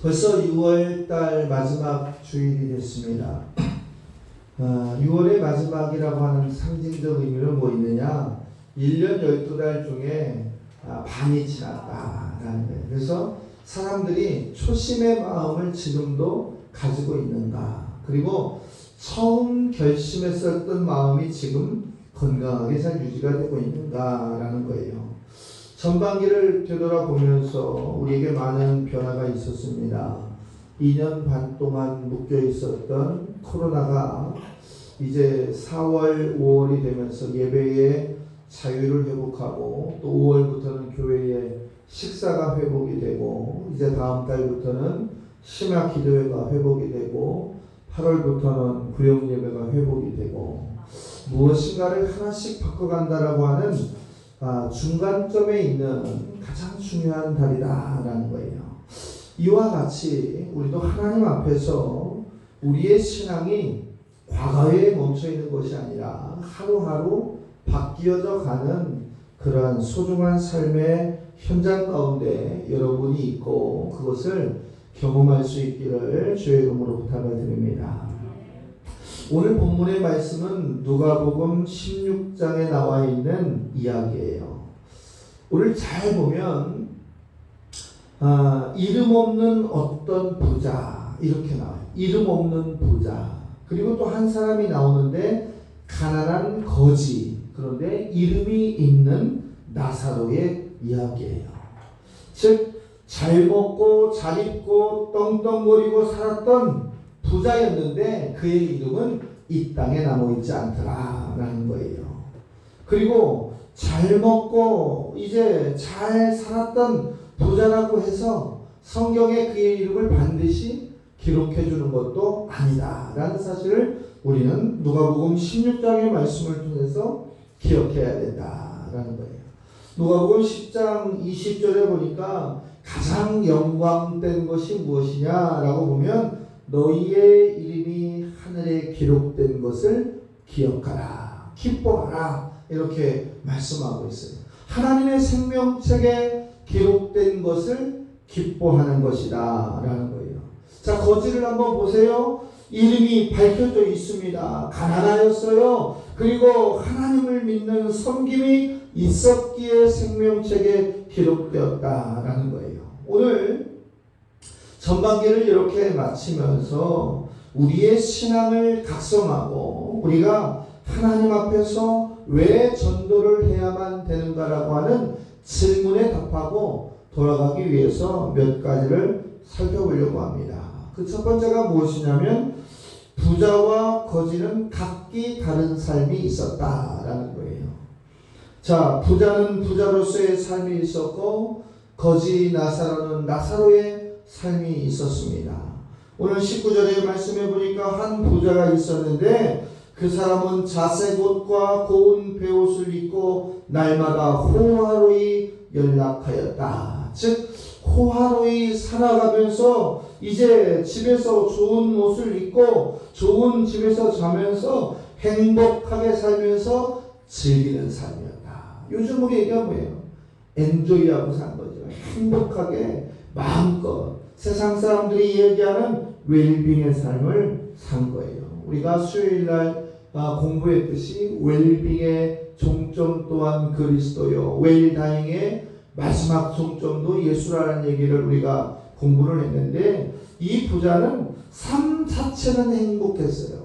벌써 6월달 마지막 주일이 됐습니다. 6월의 마지막이라고 하는 상징적 의미는 뭐 있느냐? 1년 12달 중에 반이 지났다라는 거예요. 그래서 사람들이 초심의 마음을 지금도 가지고 있는가? 그리고 처음 결심했었던 마음이 지금 건강하게 잘 유지가 되고 있는가라는 거예요. 전반기를 되돌아보면서 우리에게 많은 변화가 있었습니다. 2년 반 동안 묶여 있었던 코로나가 이제 4월, 5월이 되면서 예배의 자유를 회복하고 또 5월부터는 교회의 식사가 회복이 되고 이제 다음 달부터는 심야 기도회가 회복이 되고 8월부터는 구역 예배가 회복이 되고 무엇인가를 하나씩 바꿔간다라고 하는 중간점에 있는 가장 중요한 달이다라는 거예요. 이와 같이 우리도 하나님 앞에서 우리의 신앙이 과거에 멈춰 있는 것이 아니라 하루하루 바뀌어져 가는 그러한 소중한 삶의 현장 가운데 여러분이 있고 그것을 경험할 수 있기를 주의 이름으로 부탁을 드립니다. 오늘 본문의 말씀은 누가복음 16장에 나와 있는 이야기예요. 오늘 잘 보면 이름 없는 어떤 부자 이렇게 나와요. 이름 없는 부자. 그리고 또 한 사람이 나오는데 가난한 거지. 그런데 이름이 있는 나사로의 이야기예요. 즉 잘 먹고 잘 입고 떵떵거리고 살았던 부자였는데 그의 이름은 이 땅에 남아있지 않더라라는 거예요. 그리고 잘 먹고 이제 잘 살았던 부자라고 해서 성경에 그의 이름을 반드시 기록해 주는 것도 아니다라는 사실을 우리는 누가복음 16장의 말씀을 통해서 기억해야 된다라는 거예요. 누가복음 10장 20절에 보니까 가장 영광된 것이 무엇이냐라고 보면 너희의 이름이 하늘에 기록된 것을 기억하라, 기뻐하라 이렇게 말씀하고 있어요. 하나님의 생명책에 기록된 것을 기뻐하는 것이다 라는 거예요. 자, 거지를 한번 보세요. 이름이 밝혀져 있습니다. 가난하였어요. 그리고 하나님을 믿는 섬김이 있었기에 생명책에 기록되었다라는 거예요. 오늘 전반기를 이렇게 마치면서 우리의 신앙을 각성하고 우리가 하나님 앞에서 왜 전도를 해야만 되는가라고 하는 질문에 답하고 돌아가기 위해서 몇 가지를 살펴보려고 합니다. 그 첫 번째가 무엇이냐면 부자와 거지는 각기 다른 삶이 있었다라는 거예요. 자, 부자는 부자로서의 삶이 있었고 거지 나사로는 나사로의 삶이 있었습니다. 오늘 19절에 말씀해 보니까 한 부자가 있었는데 그 사람은 자색 옷과 고운 베옷을 입고 날마다 호화로이 연락하였다. 즉 호화로이 살아가면서 이제 집에서 좋은 옷을 입고 좋은 집에서 자면서 행복하게 살면서 즐기는 삶이었다. 요즘 우리 얘기가 뭐예요? 엔조이하고 산 거죠. 행복하게 마음껏 세상 사람들이 얘기하는 웰빙의 삶을 산 거예요. 우리가 수요일날 공부했듯이 웰빙의 종점 또한 그리스도요. 웰다잉의 마지막 종점도 예수라는 얘기를 우리가 공부를 했는데 이 부자는 삶 자체는 행복했어요.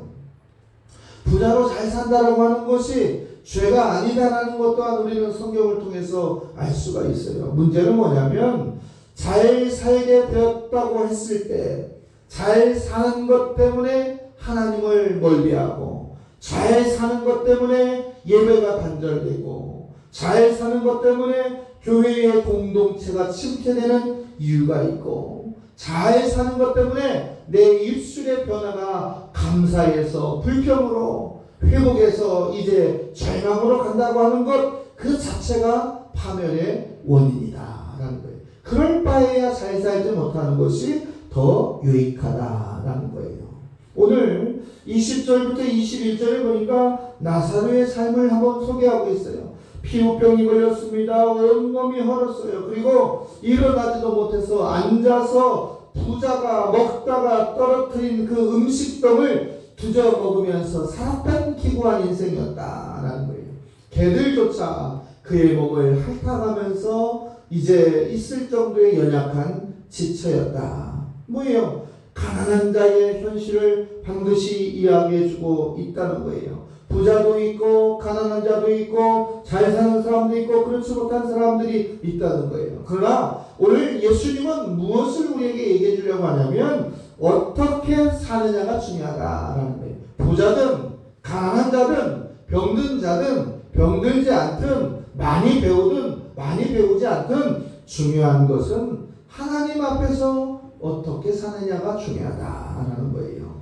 부자로 잘 산다라고 하는 것이 죄가 아니다라는 것 또한 우리는 성경을 통해서 알 수가 있어요. 문제는 뭐냐면 잘 살게 되었다고 했을 때 잘 사는 것 때문에 하나님을 멀리하고 잘 사는 것 때문에 예배가 단절되고 잘 사는 것 때문에 교회의 공동체가 침체되는 이유가 있고 잘 사는 것 때문에 내 입술의 변화가 감사에서 불평으로 회복해서 이제 절망으로 간다고 하는 것 그 자체가 파멸의 원인이다라는 거예요. 그럴 바에야 잘 살지 못하는 것이 더 유익하다라는 거예요. 오늘 20절부터 21절에 보니까 나사로의 삶을 한번 소개하고 있어요. 피부병이 걸렸습니다. 온몸이 헐었어요. 그리고 일어나지도 못해서 앉아서 부자가 먹다가 떨어뜨린 그 음식덩을 두저 먹으면서 살았던 기구한 인생이었다라는 거예요. 개들조차 그의 몸을 핥아가면서 이제 있을 정도의 연약한 지체였다. 뭐예요? 가난한 자의 현실을 반드시 이야기해주고 있다는 거예요. 부자도 있고 가난한 자도 있고 잘 사는 사람도 있고 그렇지 못한 사람들이 있다는 거예요. 그러나 오늘 예수님은 무엇을 우리에게 얘기해 주려고 하냐면 어떻게 사느냐가 중요하다라는 거예요. 부자든 가난한 자든 병든 자든 병들지 않든 많이 배우든 많이 배우지 않든 중요한 것은 하나님 앞에서 어떻게 사느냐가 중요하다라는 거예요.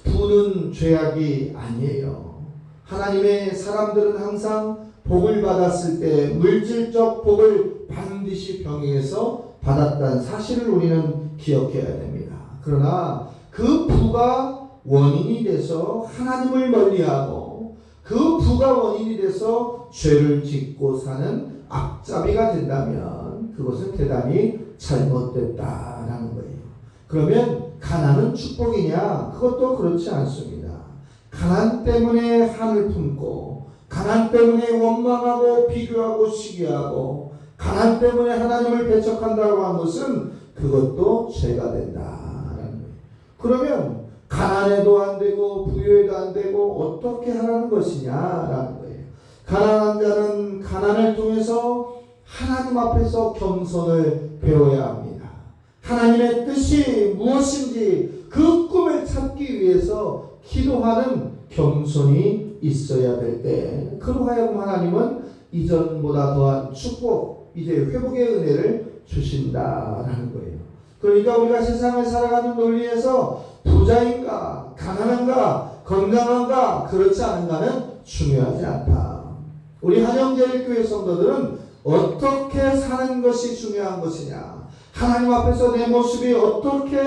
부는 죄악이 아니에요. 하나님의 사람들은 항상 복을 받았을 때 물질적 복을 반드시 병행해서 받았다는 사실을 우리는 기억해야 됩니다. 그러나 그 부가 원인이 돼서 하나님을 멀리하고 그 부가 원인이 돼서 죄를 짓고 사는 앞잡이가 된다면 그것은 대단히 잘못됐다라는 거예요. 그러면 가난은 축복이냐? 그것도 그렇지 않습니다. 가난 때문에 한을 품고 가난 때문에 원망하고 비교하고 시기하고 가난 때문에 하나님을 배척한다고 한 것은 그것도 죄가 된다라는 거예요. 그러면 가난해도 안 되고 부유해도 안 되고 어떻게 하라는 것이냐라는 거예요. 가난한 자는 가난을 통해서 하나님 앞에서 겸손을 배워야 합니다. 하나님의 뜻이 무엇인지 그 꿈을 찾기 위해서 기도하는 겸손이 있어야 될 때 그로 하여금 하나님은 이전보다 더한 축복, 이제 회복의 은혜를 주신다라는 거예요. 그러니까 우리가 세상을 살아가는 논리에서 부자인가 가난한가 건강한가 그렇지 않은가는 중요하지 않다. 우리 한영제일교회 성도들은 어떻게 사는 것이 중요한 것이냐, 하나님 앞에서 내 모습이 어떻게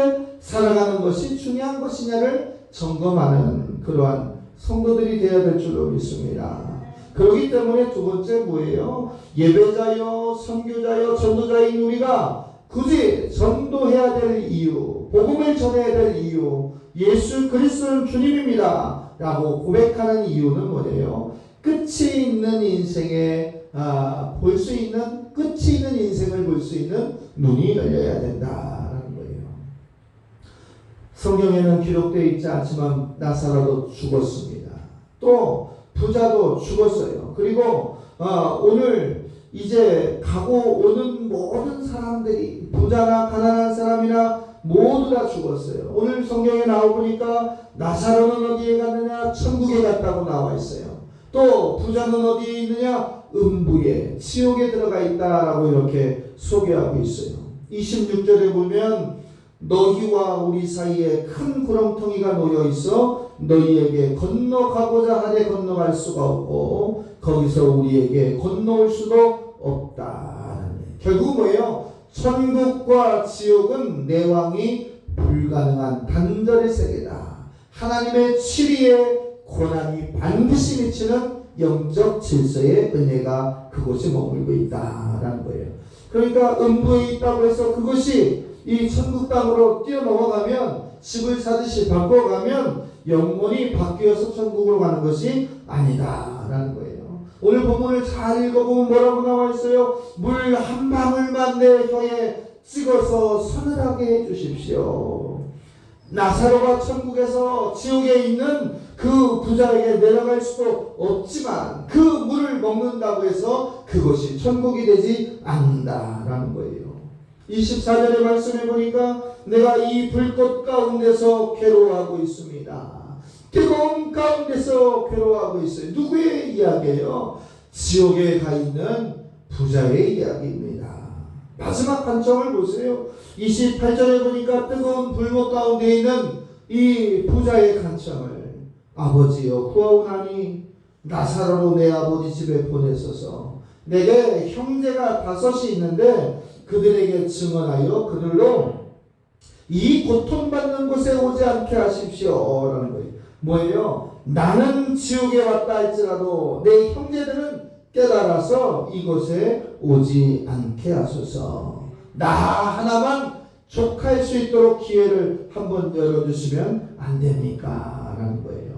살아가는 것이 중요한 것이냐를 점검하는 그러한 성도들이 되어야 될 줄로 믿습니다. 그렇기 때문에 두 번째 뭐예요? 예배자여 선교자여 전도자인 우리가 굳이 전도해야 될 이유, 복음을 전해야 될 이유, 예수 그리스도는 주님입니다 라고 고백하는 이유는 뭐예요? 끝이 있는 인생에 볼 수 있는, 끝이 있는 인생을 볼 수 있는 눈이 열려야 된다라는 거예요. 성경에는 기록되어 있지 않지만 나사로도 죽었습니다. 또 부자도 죽었어요. 그리고 오늘 이제 가고 오는 모든 사람들이 부자나 가난한 사람이나 모두 다 죽었어요. 오늘 성경에 나와보니까 나사로는 어디에 갔느냐? 천국에 갔다고 나와 있어요. 또 부자는 어디에 있느냐? 음부에, 지옥에 들어가 있다라고 이렇게 소개하고 있어요. 26절에 보면 너희와 우리 사이에 큰 구렁텅이가 놓여 있어 너희에게 건너가고자 하되 건너갈 수가 없고 거기서 우리에게 건너올 수도 없다. 결국 뭐예요? 천국과 지옥은 내왕이 불가능한 단절의 세계다. 하나님의 치리의 고난이 반드시 미치는 영적 질서의 은혜가 그곳에 머물고 있다라는 거예요. 그러니까 음부에 있다고 해서 그것이 이 천국 땅으로 뛰어넘어가면 집을 사듯이 바꿔가면 영혼이 바뀌어서 천국으로 가는 것이 아니다라는 거예요. 오늘 본문을 잘 읽어보면 뭐라고 나와 있어요? 물 한 방울만 내 혀에 찍어서 서늘하게 해주십시오. 나사로가 천국에서 지옥에 있는 그 부자에게 내려갈 수도 없지만 그 물을 먹는다고 해서 그것이 천국이 되지 않는다라는 거예요. 24절의 말씀에 보니까 내가 이 불꽃 가운데서 괴로워하고 있습니다. 뜨거운 가운데서 괴로워하고 있어요. 누구의 이야기예요? 지옥에 가 있는 부자의 이야기입니다. 마지막 관점을 보세요. 28절에 보니까 뜨거운 불꽃 가운데 있는 이 부자의 관점을 아버지여 구하오나니 나사로로 내 아버지 집에 보내소서. 내게 형제가 5이 있는데 그들에게 증언하여 그들로 이 고통받는 곳에 오지 않게 하십시오 라는 거예요. 뭐예요? 나는 지옥에 왔다 할지라도 내 형제들은 깨달아서 이곳에 오지 않게 하소서. 나 하나만 족할 수 있도록 기회를 한번 열어주시면 안 됩니까? 라는 거예요.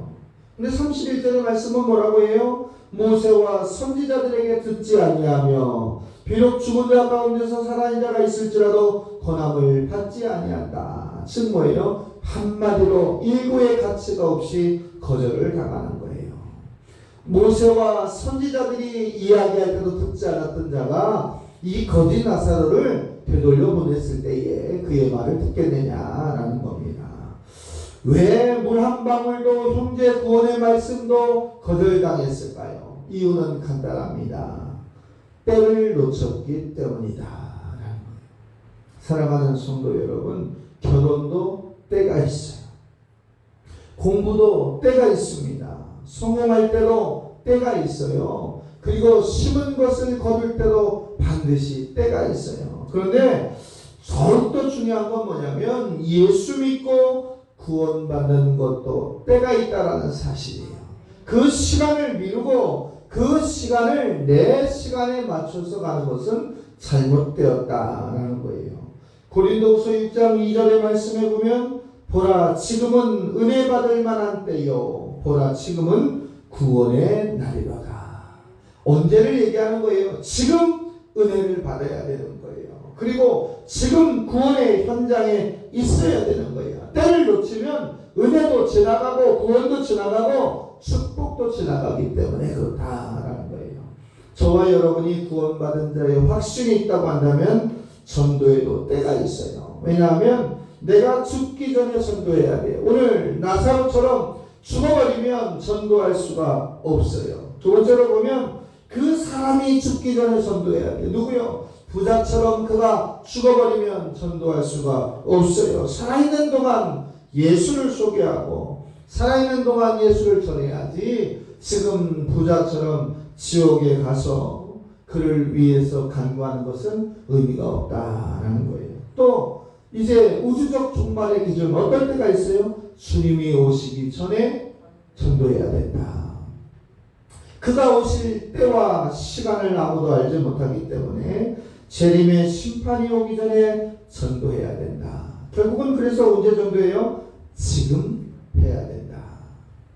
근데 31절의 말씀은 뭐라고 해요? 모세와 선지자들에게 듣지 아니하며 비록 죽은 자 가운데서 살아있는 자가 있을지라도 권함을 받지 아니한다. 즉 뭐예요? 한마디로 일고의 가치가 없이 거절을 당하는 거예요. 모세와 선지자들이 이야기할 때도 듣지 않았던 자가 이 거지 나사로를 되돌려 보냈을 때에 그의 말을 듣겠느냐라는 겁니다. 왜 물 한 방울도 형제 구원의 말씀도 거절당했을까요? 이유는 간단합니다. 때를 놓쳤기 때문이다. 사랑하는 성도 여러분, 결혼도 때가 있어요. 공부도 때가 있습니다. 성공할 때도 때가 있어요. 그리고 심은 것을 거둘 때도 반드시 때가 있어요. 그런데 더욱더 중요한 건 뭐냐면 예수 믿고 구원받는 것도 때가 있다라는 사실이에요. 그 시간을 미루고 그 시간을 내 시간에 맞춰서 가는 것은 잘못되었다라는 거예요. 고린도후서 6장 2절의 말씀에 보면 보라 지금은 은혜 받을 만한 때요 보라 지금은 구원의 날이로다. 언제를 얘기하는 거예요? 지금 은혜를 받아야 되는 거예요. 그리고 지금 구원의 현장에 있어야 되는 거예요. 때를 놓치면 은혜도 지나가고 구원도 지나가고 축복도 지나가기 때문에 그렇다라는 거예요. 저와 여러분이 구원받은 자의 확신이 있다고 한다면 전도에도 때가 있어요. 왜냐하면 내가 죽기 전에 전도해야 돼요. 오늘 나사로처럼 죽어버리면 전도할 수가 없어요. 두 번째로 보면 그 사람이 죽기 전에 전도해야 돼요. 누구요? 부자처럼 그가 죽어버리면 전도할 수가 없어요. 살아있는 동안 예수를 소개하고 살아있는 동안 예수를 전해야지 지금 부자처럼 지옥에 가서 그를 위해서 간구하는 것은 의미가 없다라는 거예요. 또 이제 우주적 종말의 기준 어떨 때가 있어요? 주님이 오시기 전에 전도해야 된다. 그가 오실 때와 시간을 아무도 알지 못하기 때문에 재림의 심판이 오기 전에 전도해야 된다. 결국은 그래서 언제 전도해요? 지금 해야 된다.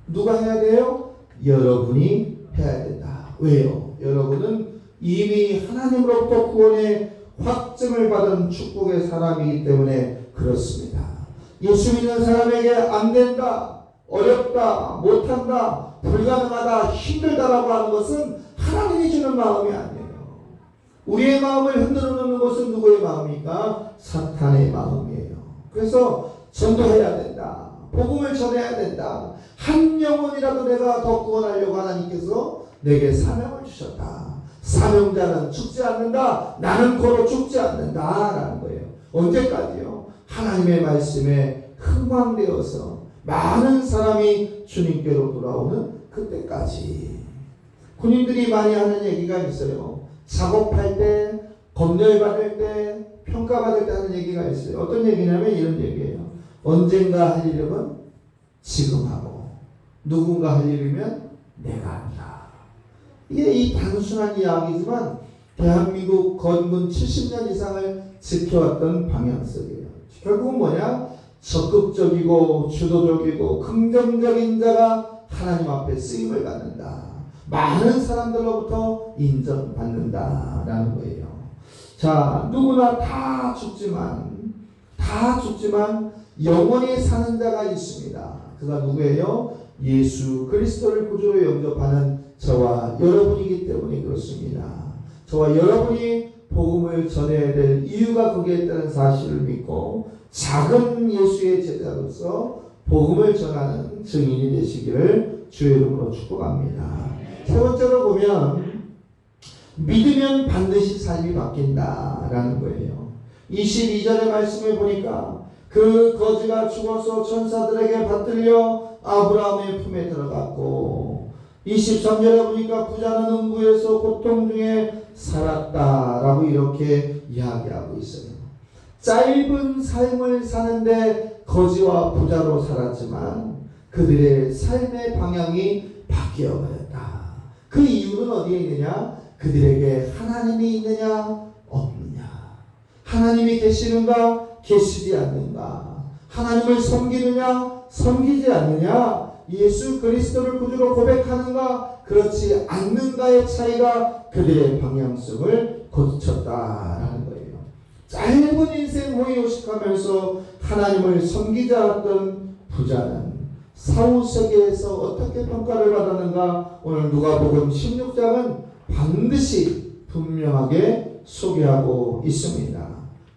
누가 해야 돼요? 여러분이 해야 된다. 왜요? 여러분은 이미 하나님으로부터 구원의 확증을 받은 축복의 사람이기 때문에 그렇습니다. 예수 믿는 사람에게 안 된다, 어렵다, 못한다, 불가능하다, 힘들다라고 하는 것은 하나님이 주는 마음이 아니에요. 우리의 마음을 흔들어 놓는 것은 누구의 마음입니까? 사탄의 마음이에요. 그래서 전도해야 된다. 복음을 전해야 된다. 한 영혼이라도 내가 더 구원하려고 하나님께서 내게 사명을 주셨다. 사명자는 죽지 않는다. 나는 고로 죽지 않는다. 라는 거예요. 언제까지요? 하나님의 말씀에 흥황되어서 많은 사람이 주님께로 돌아오는 그때까지. 군인들이 많이 하는 얘기가 있어요. 작업할 때, 검열받을 때, 평가받을 때 하는 얘기가 있어요. 어떤 얘기냐면 이런 얘기예요. 언젠가 할 일이면 지금 하고 누군가 할 일이면 내가 한다. 이게 이 단순한 이야기지만 대한민국 건군 70년 이상을 지켜왔던 방향성이에요. 결국은 뭐냐? 적극적이고 주도적이고 긍정적인 자가 하나님 앞에 쓰임을 받는다. 많은 사람들로부터 인정받는다라는 거예요. 자, 누구나 다 죽지만 영원히 사는 자가 있습니다. 그가 누구예요? 예수 그리스도를 구주로 영접하는 저와 여러분이기 때문에 그렇습니다. 저와 여러분이 복음을 전해야 될 이유가 거기에 있다는 사실을 믿고 작은 예수의 제자로서 복음을 전하는 증인이 되시기를 주의 이름으로 축복합니다. 세 번째로 보면 믿으면 반드시 삶이 바뀐다라는 거예요. 22절의 말씀에 보니까 그 거지가 죽어서 천사들에게 받들려 아브라함의 품에 들어갔고 23절에 보니까 부자는 음부에서 고통 중에 살았다라고 이렇게 이야기하고 있어요. 짧은 삶을 사는데 거지와 부자로 살았지만 그들의 삶의 방향이 바뀌어버렸다. 그 이유는 어디에 있느냐? 그들에게 하나님이 있느냐 없느냐. 하나님이 계시는가 계시지 않는가. 하나님을 섬기느냐 섬기지 않느냐. 예수 그리스도를 구주로 고백하는가 그렇지 않는가의 차이가 그들의 방향성을 고쳤다라는 거예요. 짧은 인생 호의호식하면서 하나님을 섬기지 않았던 부자는 사후세계에서 어떻게 평가를 받았는가 오늘 누가복음 16장은 반드시 분명하게 소개하고 있습니다.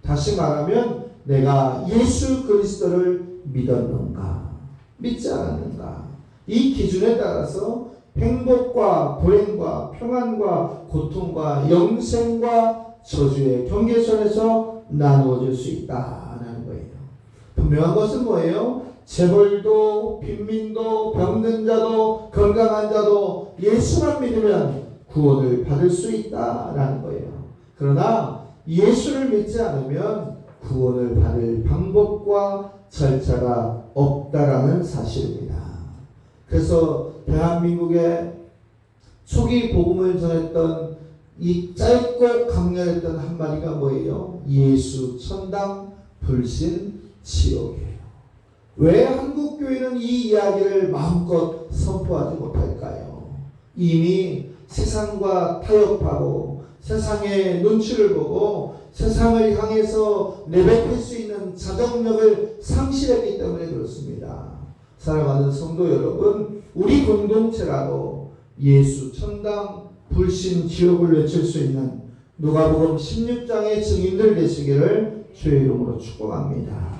다시 말하면 내가 예수 그리스도를 믿었는가 믿지 않았는가 이 기준에 따라서 행복과 불행과 평안과 고통과 영생과 저주의 경계선에서 나누어질 수 있다는 거예요. 분명한 것은 뭐예요? 재벌도 빈민도 병든 자도 건강한 자도 예수만 믿으면 구원을 받을 수 있다라는 거예요. 그러나 예수를 믿지 않으면 구원을 받을 방법과 절차가 없다라는 사실입니다. 그래서 대한민국의 초기 복음을 전했던 이 짧고 강렬했던 한마디가 뭐예요? 예수 천당 불신 지옥이에요. 왜 한국교회는 이 이야기를 마음껏 선포하지 못할까요? 이미 세상과 타협하고 세상의 눈치를 보고 세상을 향해서 내뱉을 수 있는 자정력을 상실했기 때문에 그렇습니다. 사랑하는 성도 여러분, 우리 공동체라도 예수 천당 불신 지옥을 외칠 수 있는 누가복음 16장의 증인들 되시기를 주의 이름으로 축복합니다.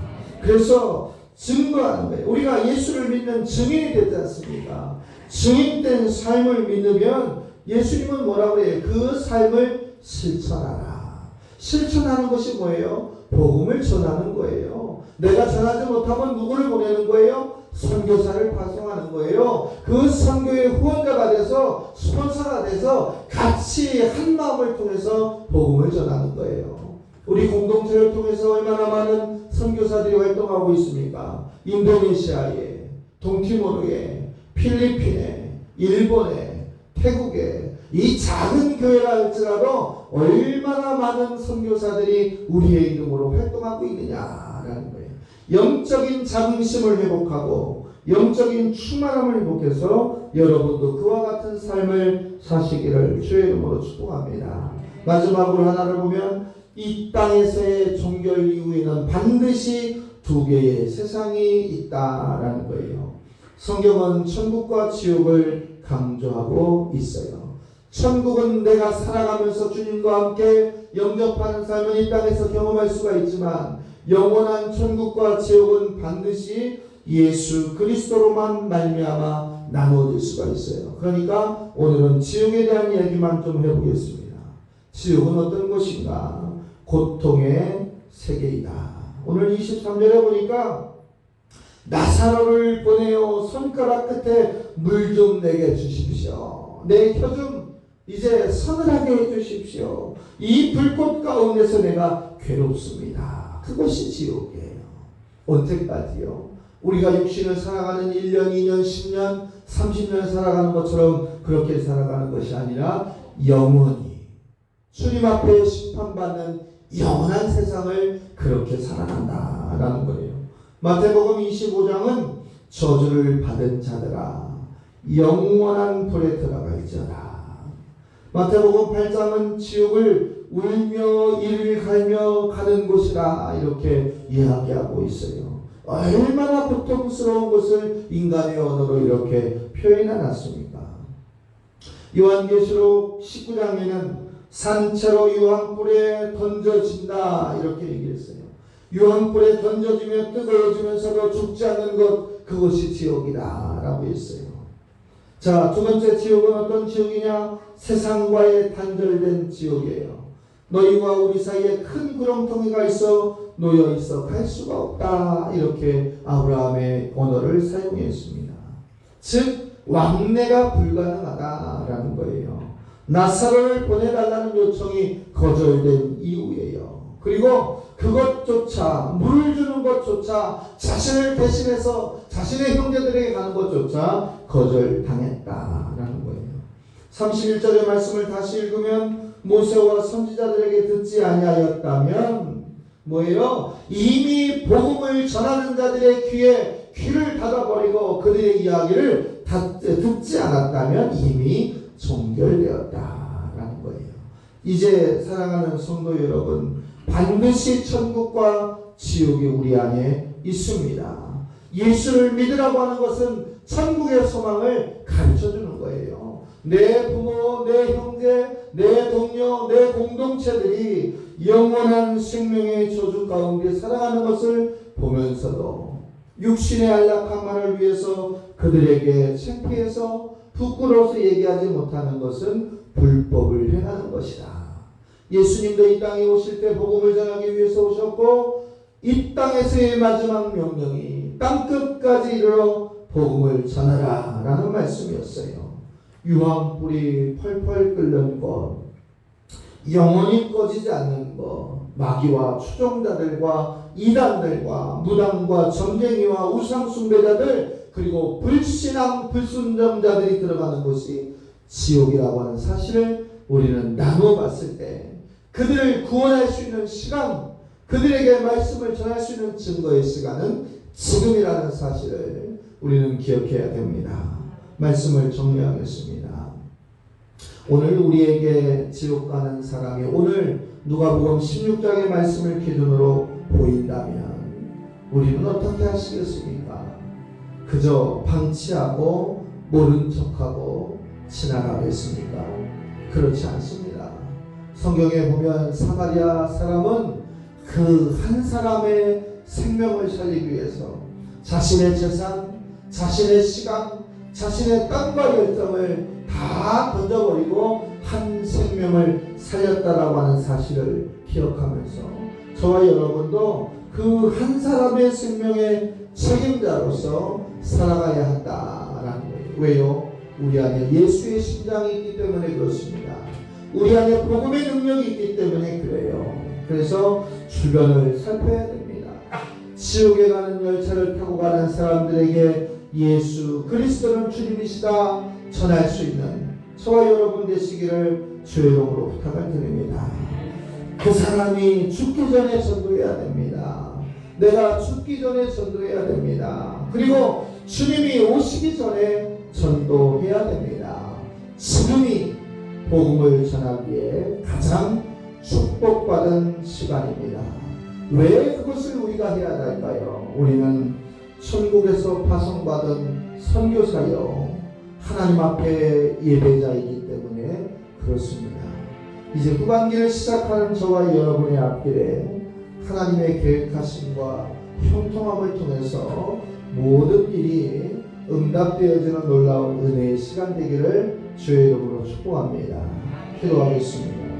그래서 증거하는 거예요. 우리가 예수를 믿는 증인이 되지 않습니까? 증인된 삶을 믿으면 예수님은 뭐라고 해요? 그 삶을 실천하라. 실천하는 것이 뭐예요? 복음을 전하는 거예요. 내가 전하지 못하면 누구를 보내는 거예요? 선교사를 파송하는 거예요. 그 선교의 후원자가 돼서 스폰서가 돼서 같이 한 마음을 통해서 복음을 전하는 거예요. 우리 공동체를 통해서 얼마나 많은 선교사들이 활동하고 있습니까? 인도네시아에, 동티모르에, 필리핀에, 일본에, 태국에 이 작은 교회라 할지라도 얼마나 많은 선교사들이 우리의 이름으로 활동하고 있느냐라는 거예요. 영적인 자긍심을 회복하고 영적인 충만함을 회복해서 여러분도 그와 같은 삶을 사시기를 주의 이름으로 축복합니다. 마지막으로 하나를 보면 이 땅에서의 종결 이후에는 반드시 두 개의 세상이 있다라는 거예요. 성경은 천국과 지옥을 강조하고 있어요. 천국은 내가 살아가면서 주님과 함께 영접하는 삶을 이 땅에서 경험할 수가 있지만 영원한 천국과 지옥은 반드시 예수 그리스도로만 말미암아 나누어질 수가 있어요. 그러니까 오늘은 지옥에 대한 이야기만 좀 해보겠습니다. 지옥은 어떤 곳인가? 고통의 세계이다. 오늘 23절에 보니까 나사로를 보내어 손가락 끝에 물 좀 내게 주십시오. 내 혀 좀 이제 서늘하게 해주십시오. 이 불꽃 가운데서 내가 괴롭습니다. 그것이 지옥이에요. 언제까지요? 우리가 육신을 살아가는 1년, 2년, 10년, 30년 살아가는 것처럼 그렇게 살아가는 것이 아니라 영원히 주님 앞에 심판받는 영원한 세상을 그렇게 살아간다라는 거예요. 마태복음 25장은 저주를 받은 자들아 영원한 불에 들어갈지어다. 마태복음 8장은 지옥을 울며 이를 갈며 가는 곳이라 이렇게 이야기하고 있어요. 얼마나 고통스러운 것을 인간의 언어로 이렇게 표현해 놨습니까? 요한계시록 19장에는 산채로 유황불에 던져진다 이렇게 얘기했어요. 유황불에 던져지며 뜨거워지면서도 죽지 않는 것 그것이 지옥이다 라고 했어요. 자, 두 번째 지옥은 어떤 지옥이냐? 세상과의 단절된 지옥이에요. 너희와 우리 사이에 큰 구렁텅이가 있어 놓여 있어 갈 수가 없다 이렇게 아브라함의 언어를 사용했습니다. 즉 왕래가 불가능하다라는 거예요. 나사로를 보내달라는 요청이 거절된 이후에요. 그리고 그것조차 물을 주는 것조차 자신을 대신해서 자신의 형제들에게 가는 것조차 거절당했다라는 거예요. 31절의 말씀을 다시 읽으면 모세와 선지자들에게 듣지 아니하였다면 뭐예요? 이미 복음을 전하는 자들의 귀에 귀를 닫아버리고 그들의 이야기를 듣지 않았다면 이미 종결되었다라는 거예요. 이제 사랑하는 성도 여러분, 반드시 천국과 지옥이 우리 안에 있습니다. 예수를 믿으라고 하는 것은 천국의 소망을 가르쳐주는 거예요. 내 부모, 내 형제, 내 동료, 내 공동체들이 영원한 생명의 저주 가운데 살아가는 것을 보면서도 육신의 안락함만을 위해서 그들에게 창피해서 부끄러워서 얘기하지 못하는 것은 불법을 행하는 것이다. 예수님도 이 땅에 오실 때 복음을 전하기 위해서 오셨고 이 땅에서의 마지막 명령이 땅끝까지 이르러 복음을 전하라 라는 말씀이었어요. 유황불이 펄펄 끓는 것, 영원히 꺼지지 않는 것, 마귀와 추종자들과 이단들과 무당과 점쟁이와 우상숭배자들 그리고 불신앙 불순종자들이 들어가는 곳이 지옥이라고 하는 사실을 우리는 나누어 봤을 때 그들을 구원할 수 있는 시간, 그들에게 말씀을 전할 수 있는 증거의 시간은 지금이라는 사실을 우리는 기억해야 됩니다. 말씀을 정리하겠습니다. 오늘 우리에게 지옥 가는 사람이 오늘 누가복음 16장의 말씀을 기준으로 보인다면 우리는 어떻게 하시겠습니까? 그저 방치하고 모른 척하고 지나가겠습니까? 그렇지 않습니다. 성경에 보면 사마리아 사람은 그 한 사람의 생명을 살리기 위해서 자신의 재산, 자신의 시간, 자신의 땀과 열정을 다 던져버리고 한 생명을 살렸다라고 하는 사실을 기억하면서 저와 여러분도 그 한 사람의 생명의 책임자로서 살아가야 한다라는 거예요. 왜요? 우리 안에 예수의 심장이 있기 때문에 그렇습니다. 우리 안에 복음의 능력이 있기 때문에 그래요. 그래서 주변을 살펴야 됩니다. 지옥에 가는 열차를 타고 가는 사람들에게 예수 그리스도는 주님이시다 전할 수 있는 저와 여러분 되시기를 주의 이름으로 부탁을 드립니다. 그 사람이 죽기 전에 전도해야 됩니다. 내가 죽기 전에 전도해야 됩니다. 그리고 주님이 오시기 전에 전도해야 됩니다. 지금이 복음을 전하기에 가장 축복받은 시간입니다. 왜 그것을 우리가 해야 할까요? 우리는 천국에서 파송받은 선교사여 하나님 앞에 예배자이기 때문에 그렇습니다. 이제 후반기를 시작하는 저와 여러분의 앞길에 하나님의 계획하심과 형통함을 통해서 모든 일이 응답되어지는 놀라운 은혜의 시간 되기를 주의 이름으로 축복합니다. 기도하겠습니다.